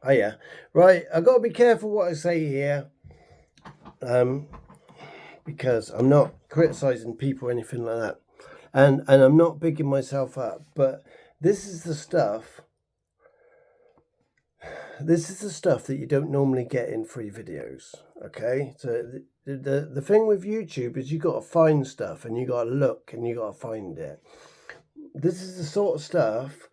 Hiya. Right, I've got to be careful what I say here. Because I'm not criticising people or anything like that. And I'm not bigging myself up. But this is the stuff that you don't normally get in free videos. Okay? So the thing with YouTube is you got to find stuff and you got to look and you got to find it. This is the sort of stuff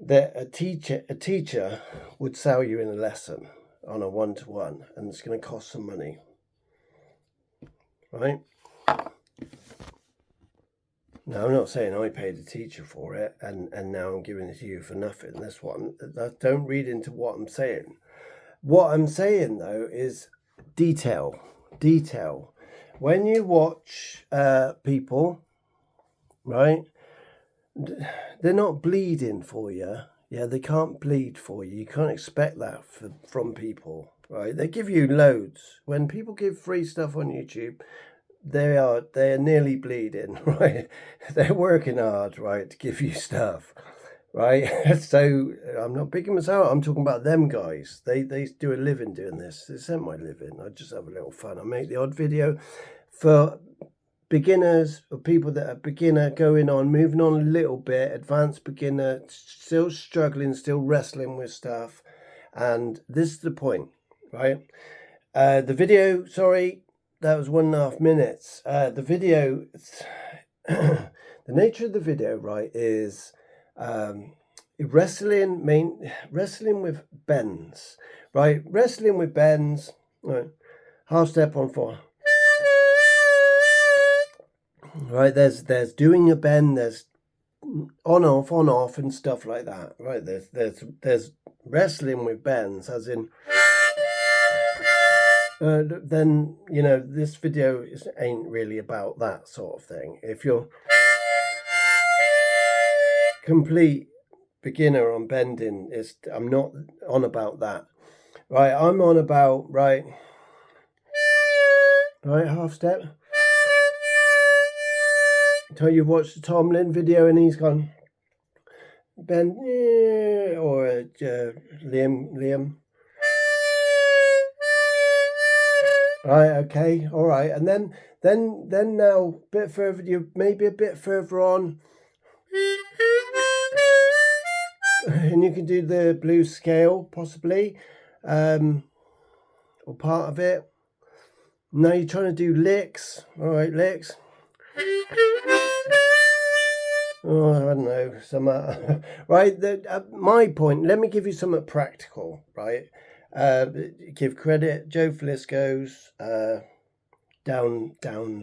that a teacher would sell you in a lesson on a one-to-one, and it's going to cost some money, right? Now, I'm not saying I paid a teacher for it and now I'm giving it to you for nothing. Don't read into what I'm saying. What I'm saying though is detail. When you watch people, right, they're not bleeding for you. Yeah, they can't bleed for you. You can't expect that from people, right? They give you loads. When people give free stuff on YouTube, they're nearly bleeding, right? They're working hard, right, to give you stuff, right? So I'm not picking myself out. I'm talking about them guys. They do a living doing this. This isn't my living. I just have a little fun. I make the odd video for beginners or people that are beginner, moving on a little bit, advanced beginner, still struggling, still wrestling with stuff. And this is the point, right? The video, sorry, that was 1.5 minutes. The video, the nature of the video, right, is wrestling with bends, right? Wrestling with bends, right? Half step on 4. Right, there's doing a bend, there's on off and stuff like that. Right, there's wrestling with bends, as in then this video ain't really about that sort of thing. If you're complete beginner on bending, I'm not on about that. Right, I'm on about right half step. Until you've watched the Tomlin video and he's gone bend, or Liam. Right, okay, all right, and then now a bit further, you maybe a bit further on, and you can do the blues scale possibly, or part of it. Now you're trying to do licks. All right, licks. Oh, I don't know, some right. My point. Let me give you something practical, right? Give credit, Joe Filiskos, down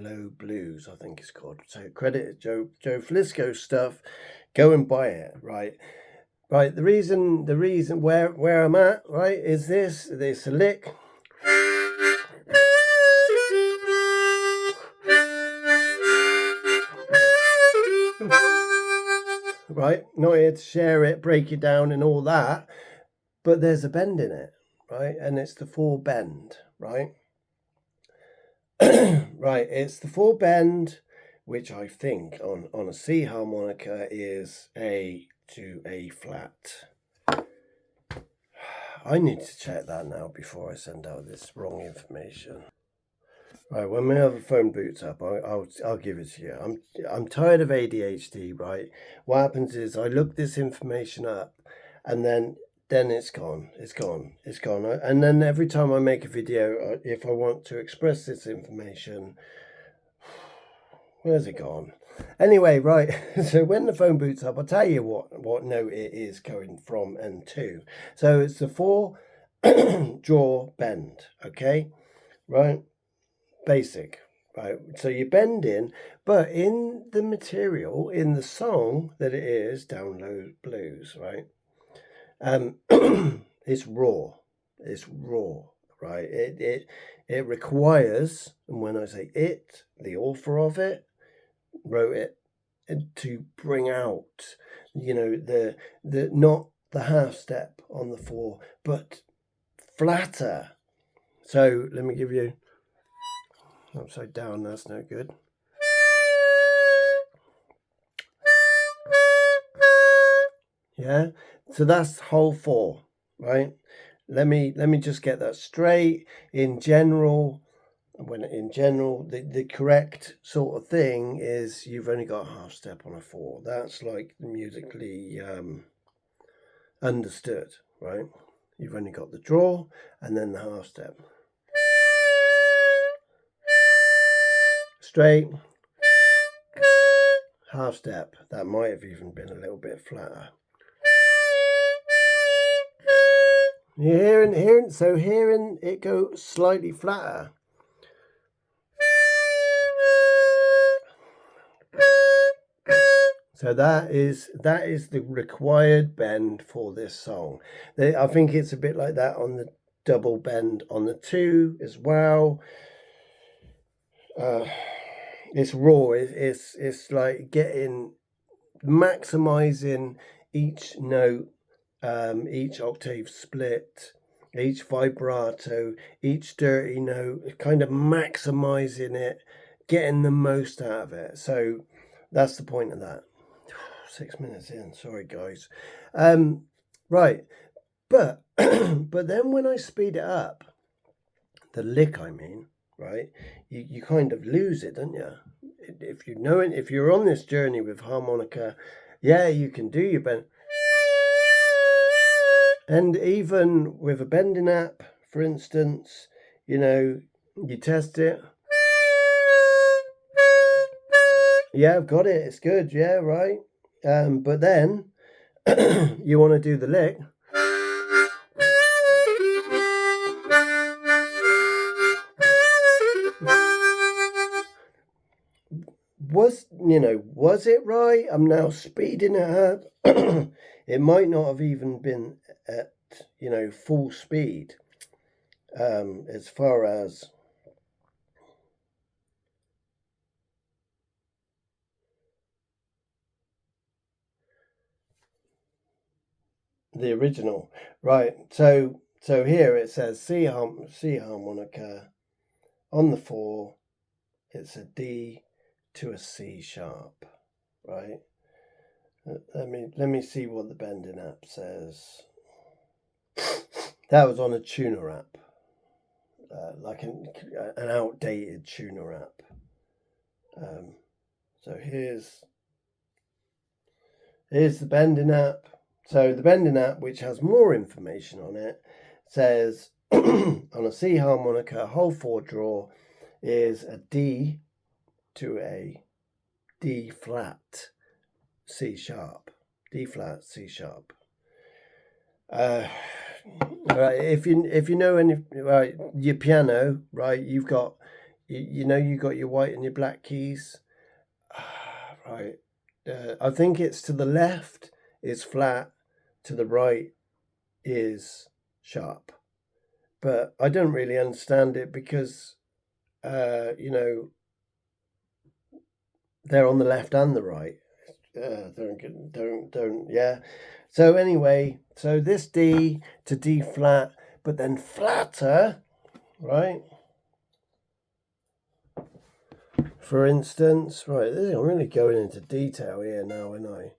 low blues, I think it's called. So credit Joe Filiskos stuff. Go and buy it, right? Right. The reason where I'm at, right, is this a lick. Right, not here to share it, break it down and all that, but there's a bend in it, right? And it's the 4 bend, right? Right, it's the 4 bend, which I think on a C harmonica is A to A flat. I need to check that now before I send out this wrong information. Right, when my other phone boots up, I'll give it to you. I'm tired of ADHD, right? What happens is I look this information up, and then it's gone. It's gone. And then every time I make a video, if I want to express this information, where's it gone? Anyway, right. So when the phone boots up, I'll tell you what note it is going from and to. So it's the 4 jaw bend. Okay, right. Basic, right? So you bend in, but in the material, in the song that it is, Down Low Blues, right? It's raw. It's raw, right? It requires, and when I say it, the author of it wrote it to bring out, the not the half step on the 4, but flatter. So let me give you. Upside down, that's no good. Yeah, so that's whole 4, right? Let me just get that straight. In general, the correct sort of thing is you've only got a half step on a 4. That's like musically understood, right? You've only got the draw and then the half step. Straight, half step. That might have even been a little bit flatter. You're hearing it go slightly flatter. So that is the required bend for this song. I think it's a bit like that on the double bend on the 2 as well. It's raw. It's like maximizing each note, each octave split, each vibrato, each dirty note, kind of maximizing it, getting the most out of it. So that's the point of that. 6 minutes in, sorry guys. Right, but but then when I speed it up, the lick I mean, right, you kind of lose it, don't you? If you know it, if you're on this journey with harmonica, yeah, you can do your bend. And even with a bending app, for instance, you test it. Yeah, I've got it, it's good, yeah, right. But then you want to do the lick. Was it right? I'm now speeding it up. It might not have even been at, full speed. As far as the original, right? So here it says C harmonica on the 4. It's a D to a C sharp, right? Let me see what the bending app says. That was on a tuner app, like an outdated tuner app. So here's the bending app. So the bending app, which has more information on it, says on a C harmonica, whole 4 draw is a D to a D flat C sharp. D flat C sharp. Right, if you know any, right, your piano, right, you've got you got your white and your black keys, right. I think it's to the left is flat, to the right is sharp, but I don't really understand it because they're on the left and the right. Don't yeah. So anyway, so this D to D flat, but then flatter, right? For instance, right, I'm really going into detail here now, aren't I?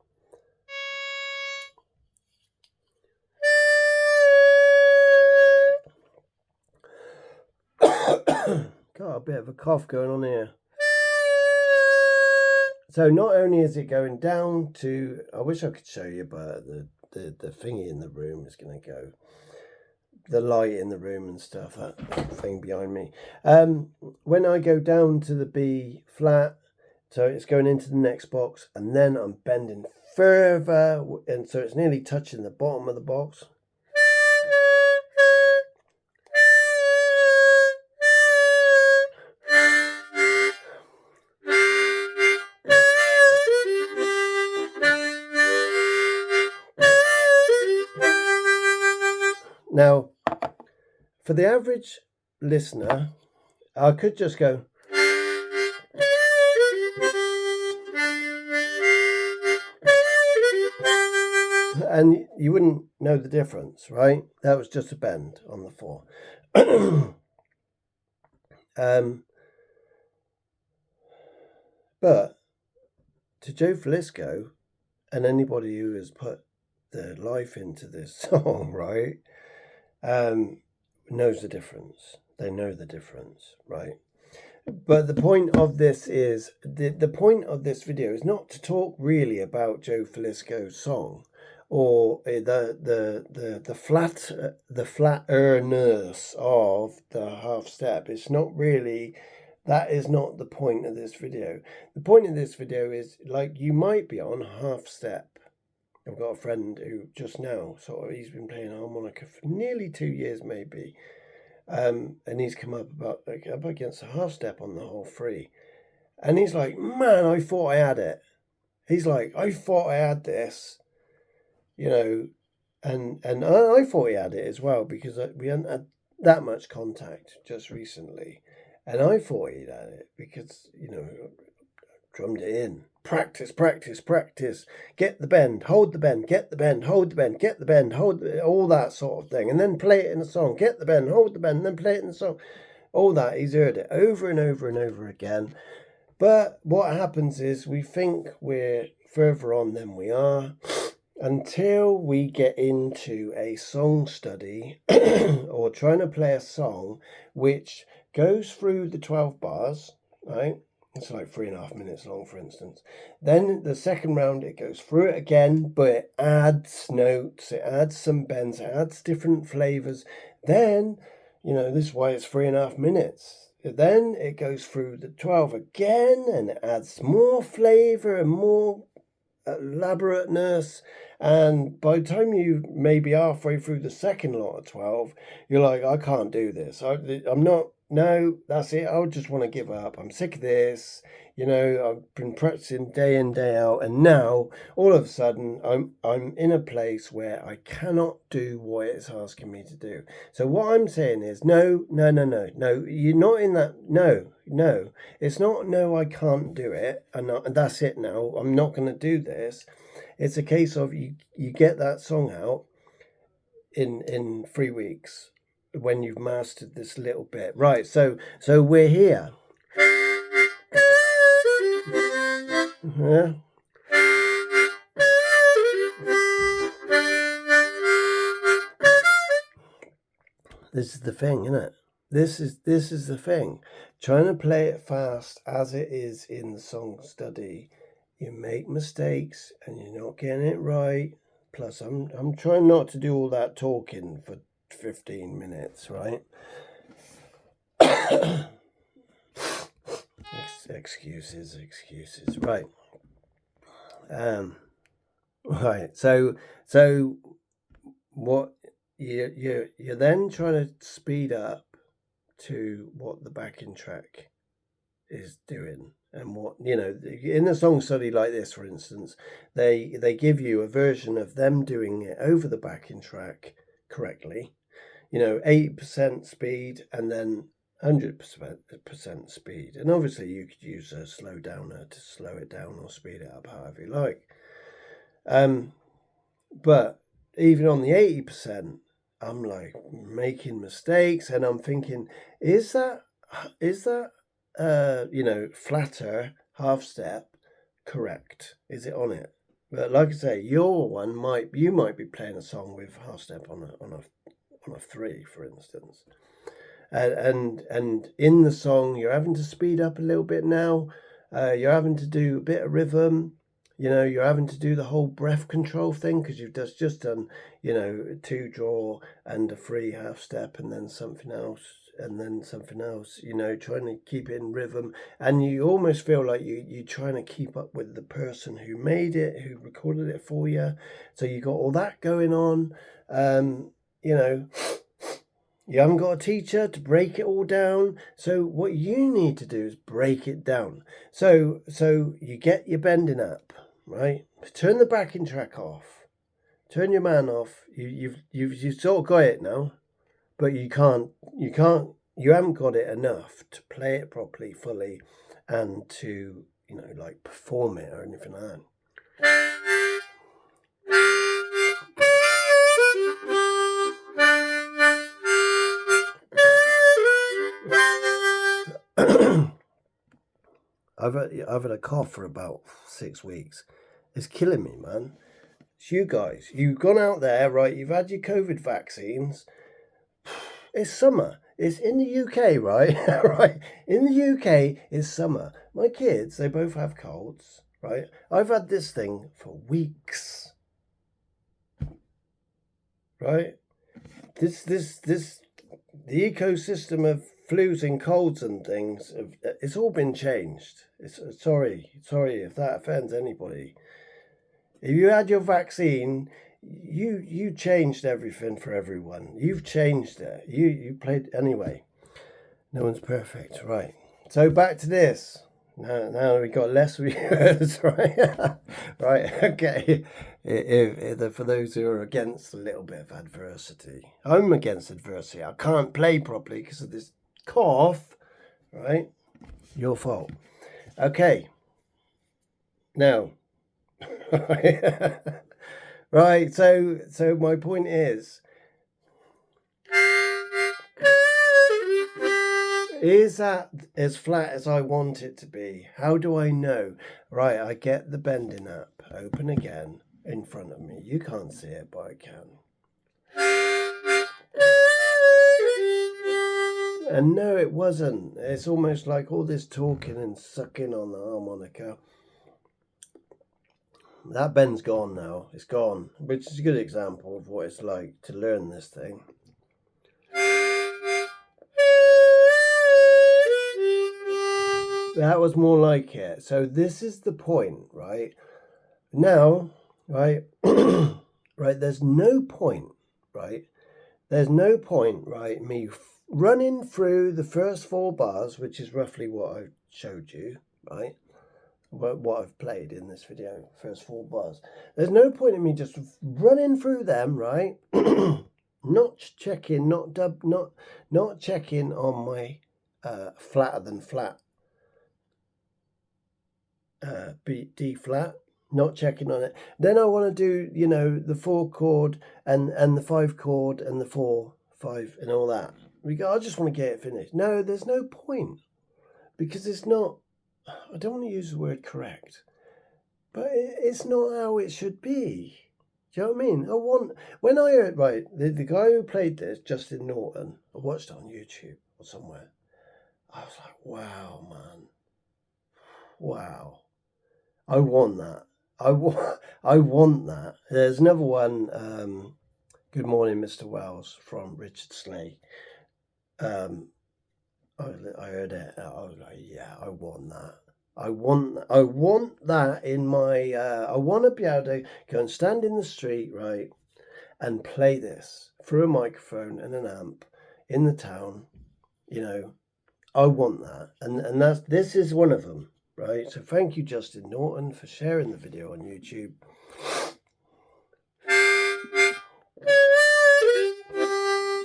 Got a bit of a cough going on here. So not only is it going down to, I wish I could show you, but the thingy in the room is going to go, the light in the room and stuff, that thing behind me. When I go down to the B flat, so it's going into the next box, and then I'm bending further, and so it's nearly touching the bottom of the box. Now, for the average listener, I could just go, and you wouldn't know the difference, right? That was just a bend on the 4. But to Joe Filiskos and anybody who has put the life into this song, right, knows the difference. They know the difference, right? But the point of this is the point of this video is not to talk really about Joe Filiskos' song or the flatterness of the half step. It's not really. That is not the point of this video. The point of this video is, like, you might be on half step. I've got a friend who just now, he's been playing harmonica for nearly 2 years maybe. And he's come up against a half step on the whole free. And he's like, man, I thought I had it. He's like, I thought I had this, and I thought he had it as well, because we hadn't had that much contact just recently. And I thought he'd had it because, drummed it in. Practice, practice, practice. Get the bend, hold the bend, get the bend, hold the bend, get the bend, all that sort of thing. And then play it in a song. Get the bend, hold the bend, and then play it in the song. All that, he's heard it over and over and over again. But what happens is we think we're further on than we are until we get into a song study or trying to play a song which goes through the 12 bars, right? It's like 3.5 minutes long, for instance. Then the second round, it goes through it again, but it adds notes, it adds some bends, it adds different flavors. Then, this is why it's 3.5 minutes. Then it goes through the 12 again, and it adds more flavor and more elaborateness. And by the time you may be halfway through the second lot of 12, you're like, I can't do this. I'm not. No, that's it. I just want to give up. I'm sick of this. I've been practicing day in, day out, and now all of a sudden I'm in a place where I cannot do what it's asking me to do. So what I'm saying is no. You're not in that. No. It's not no. I can't do it, and that's it. Now I'm not going to do this. It's a case of you get that song out in 3 weeks. When you've mastered this little bit, right? So we're here. Yeah. This is the thing, isn't it? This is the thing. Trying to play it fast as it is in the song study, you make mistakes and you're not getting it right. Plus, I'm trying not to do all that talking for 15 minutes, right? Excuses, right? Right. So what you're then trying to speed up to what the backing track is doing, and what in a song study like this, for instance, they give you a version of them doing it over the backing track correctly. 80% speed and then 100% speed. And obviously you could use a slow downer to slow it down or speed it up however you like. But even on the 80%, I'm like making mistakes, and I'm thinking, is that flatter half step correct? Is it on it? But like I say, your one might be playing a song with half step on a 3, for instance, and in the song you're having to speed up a little bit now. You're having to do a bit of rhythm. You're having to do the whole breath control thing, because you've just done 2 draw and a 3 half step and then something else and then something else, trying to keep it in rhythm. And you almost feel like you're trying to keep up with the person who made it, who recorded it for you. So you got all that going on. You haven't got a teacher to break it all down. So what you need to do is break it down. So you get your bending up, right? Turn the backing track off. Turn your man off. You've sort of got it now, but you haven't got it enough to play it properly, fully, and to perform it or anything like that. I've had a cough for about 6 weeks. It's killing me, man. It's you guys. You've gone out there, right? You've had your COVID vaccines. It's summer. It's in the UK, right? Right. In the UK, it's summer. My kids, they both have colds, right? I've had this thing for weeks. Right? The ecosystem of flus and colds and things, it's all been changed. Sorry if that offends anybody. If you had your vaccine, you changed everything for everyone. You've changed it. You played anyway. No one's perfect, right? So back to this. Now we got less viewers, right? Right, okay. For those who are against a little bit of adversity, I'm against adversity. I can't play properly because of this cough, right? Your fault. Okay. Now, right. So my point is that as flat as I want it to be? How do I know? Right, I get the bending app open again in front of me. You can't see it, but I can. And no, it wasn't. It's almost like all this talking and sucking on the harmonica. That bend's gone now. It's gone, which is a good example of what it's like to learn this thing. That was more like it. So this is the point, right? Now, right, right, there's no point, right? There's no point, right, me running through the first 4 bars, which is roughly what I showed you, right? What I've played in this video, first 4 bars. There's no point in me just running through them, right? Not checking, not checking on my flatter than flat D flat, not checking on it. Then I want to do, the 4 chord and the 5 chord and the 4, 5 and all that. I just want to get it finished. No, there's no point because it's not. I don't want to use the word correct, but it's not how it should be. Do you know what I mean? When I heard, right, the guy who played this, Justin Norton, I watched it on YouTube or somewhere. I was like, wow, man. Wow. I want that. I want that. There's another one. Good morning, Mr. Wells from Richard Slay. I heard it. I was like, yeah, I want that. I want that in my. I want to be able to go and stand in the street, right, and play this through a microphone and an amp in the town. I want that, and this is one of them. Right, so thank you, Justin Norton, for sharing the video on YouTube.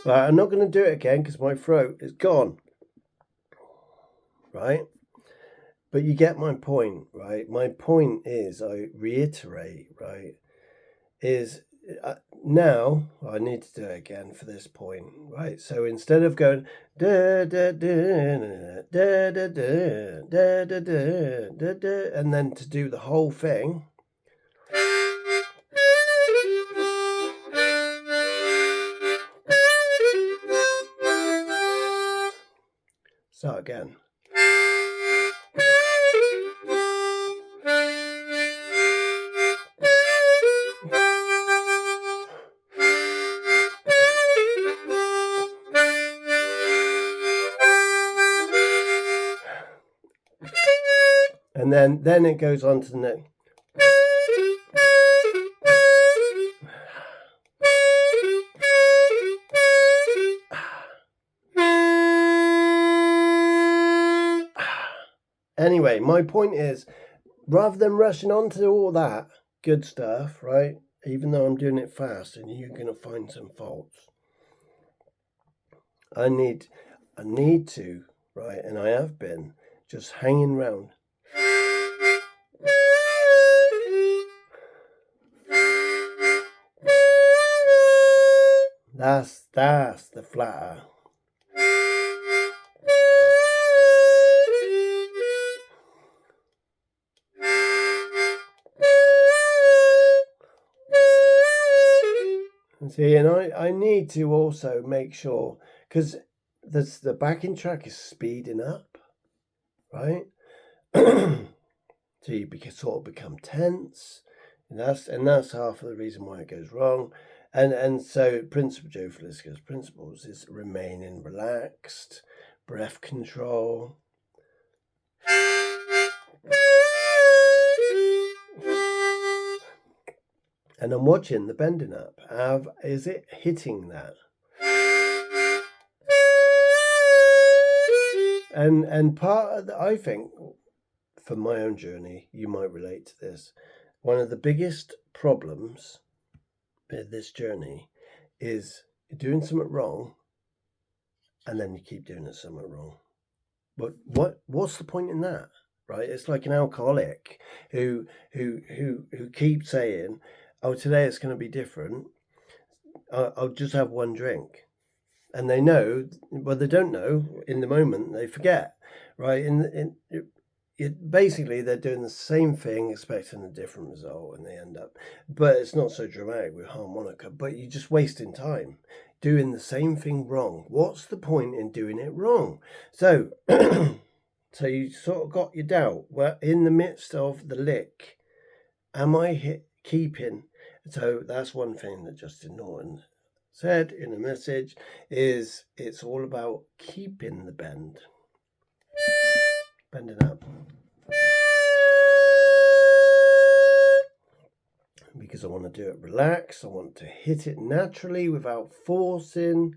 Right, I'm not going to do it again because my throat is gone. Right, but you get my point, right? My point is, I reiterate, right, is now I need to do it again for this point, right? So instead of going da da da da da da da da da da, and then to do the whole thing, start again. And then it goes on to the next. Anyway, my point is, rather than rushing on to all that good stuff, right, even though I'm doing it fast and you're going to find some faults, I need to, right, and I have been just hanging around. That's the flatter. See, and I need to also make sure, because the backing track is speeding up, right? So you sort of become tense, and that's half of the reason why it goes wrong. And so Joe Filiskos' principles is remaining relaxed, breath control. And I'm watching the bending up. Is it hitting that? And part of I think, for my own journey, you might relate to this. One of the biggest problems with this journey is doing something wrong, and then you keep doing something wrong. But what's the point in that, right? It's like an alcoholic who keeps saying, "Oh, today it's going to be different. I'll just have one drink," and they know, well, they don't know in the moment. They forget, right? Basically, they're doing the same thing, expecting a different result, and they end up. But it's not so dramatic with harmonica. But you're just wasting time doing the same thing wrong. What's the point in doing it wrong? So, so you sort of got your doubt. Well, in the midst of the lick, am I keeping? So that's one thing that Justin Norton said in a message, is it's all about keeping the bend. Bending up. Because I want to do it relaxed. I want to hit it naturally without forcing.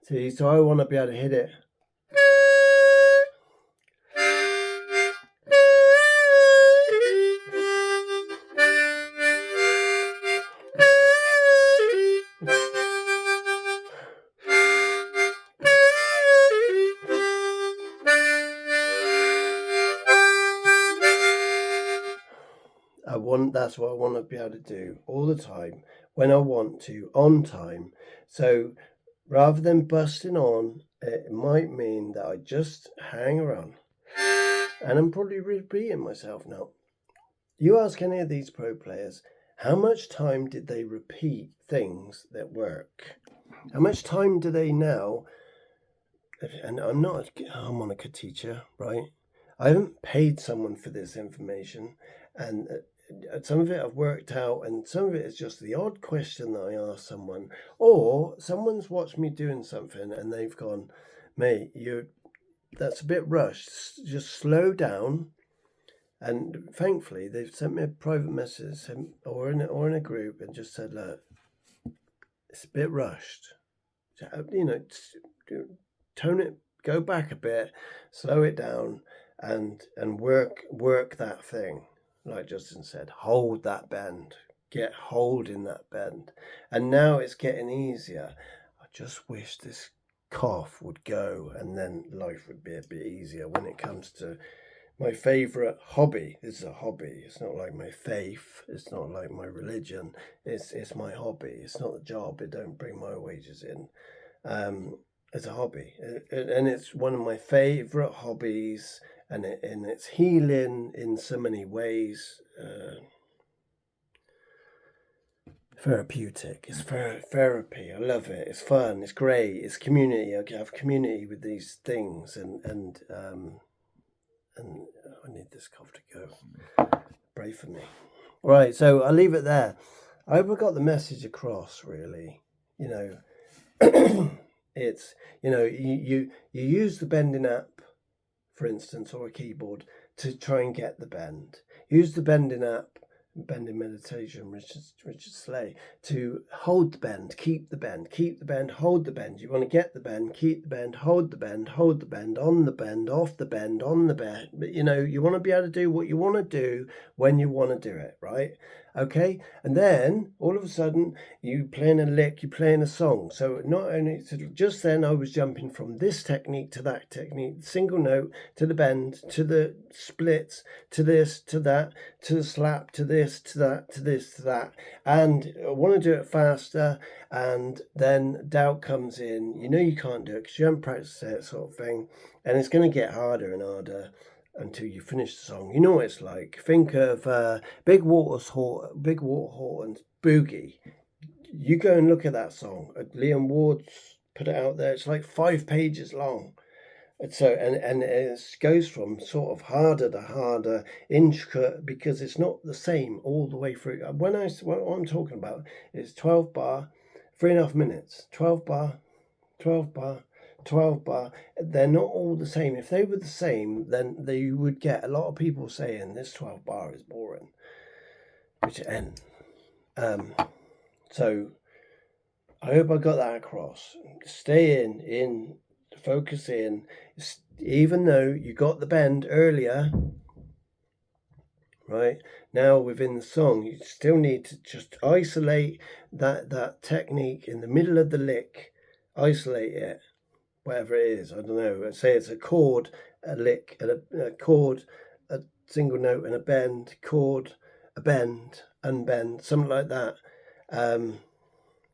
See, so I want to be able to hit it. That's what I want to be able to do all the time, when I want to, on time. So rather than busting on, it might mean that I just hang around. And I'm probably repeating myself now. You ask any of these pro players, how much time did they repeat things that work? How much time do they now? And I'm not a harmonica teacher, right? I haven't paid someone for this information, and some of it I've worked out, and some of it is just the odd question that I ask someone, or someone's watched me doing something and they've gone, "Mate, that's a bit rushed. Just slow down." And thankfully, they've sent me a private message or in a group and just said, "Look, it's a bit rushed. Tone it, go back a bit, slow it down, and work that thing." Like Justin said, hold that bend, get hold in that bend. And now it's getting easier. I just wish this cough would go, and then life would be a bit easier when it comes to my favourite hobby. This is a hobby. It's not like my faith. It's not like my religion. It's my hobby. It's not a job. It don't bring my wages in. It's a hobby, and it's one of my favourite hobbies. And it's healing in so many ways. Therapeutic. It's therapy. I love it. It's fun. It's great. It's community. I have community with these things, and I need this cough to go. Pray for me. Right. So I'll leave it there. I hope I got the message across. Really, it's you use the bending app, for instance, or a keyboard, to try and get the bend. Use the bending app, bending meditation, Richard Slay, to hold the bend, keep the bend, hold the bend. You want to get the bend, keep the bend, hold the bend, on the bend, off the bend, on the bend. But you want to be able to do what you want to do when you want to do it, right? Okay, and then all of a sudden you playing a lick, you playing a song. So not only just then I was jumping from this technique to that technique, single note to the bend, to the splits, to this, to that, to the slap, to this, to that, to this, to that, and I want to do it faster. And then doubt comes in. You know you can't do it because you haven't practiced it, sort of thing, and it's going to get harder and harder until you finish the song. You know what it's like. Think of Big Water Horton's Boogie. You go and look at that song. Liam Ward's put it out there. It's like 5 pages long. So and it goes from sort of harder to harder, intricate, because it's not the same all the way through. What I'm talking about is 12 bar, 3.5 minutes. 12 bar, 12 bar, 12 bar. They're not all the same. If they were the same, then they would get a lot of people saying this 12 bar is boring, which it ain't. So I hope I got that across. Stay in, focus in. Even though you got the bend earlier, right now within the song, you still need to just isolate that technique in the middle of the lick. Isolate it. Whatever it is, I don't know. Let's say it's a chord, a lick, a chord, a single note, and a bend, chord, a bend, unbend, something like that.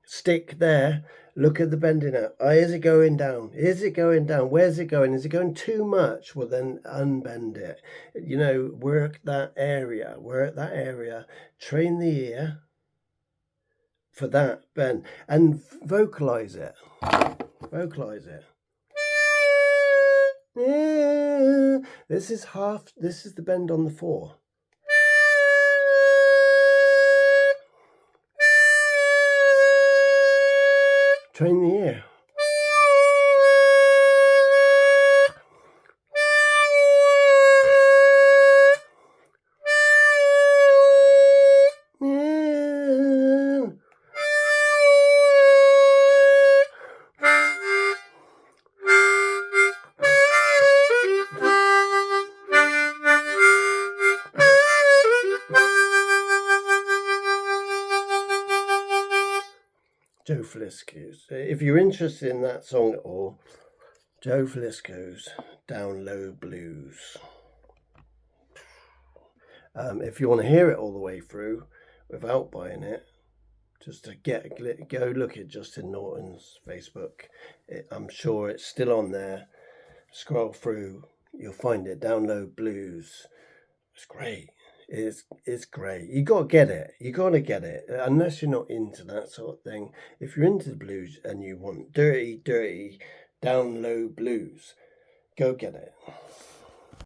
Stick there. Look at the bending out. Is it going down? Is it going down? Where's it going? Is it going too much? Well, then unbend it. You know, work that area. Work that area. Train the ear for that bend and vocalize it. Vocalize it. Yeah. This is the bend on the 4. Train the ear. Joe Filiskos. If you're interested in that song at all, Joe Filiskos, Down Low Blues. If you want to hear it all the way through without buying it, just to go look at Justin Norton's Facebook. I'm sure it's still on there. Scroll through, you'll find it. Down Low Blues. It's great. It's great. You gotta get it. Unless you're not into that sort of thing. If you're into the blues and you want dirty, down low blues, go get it.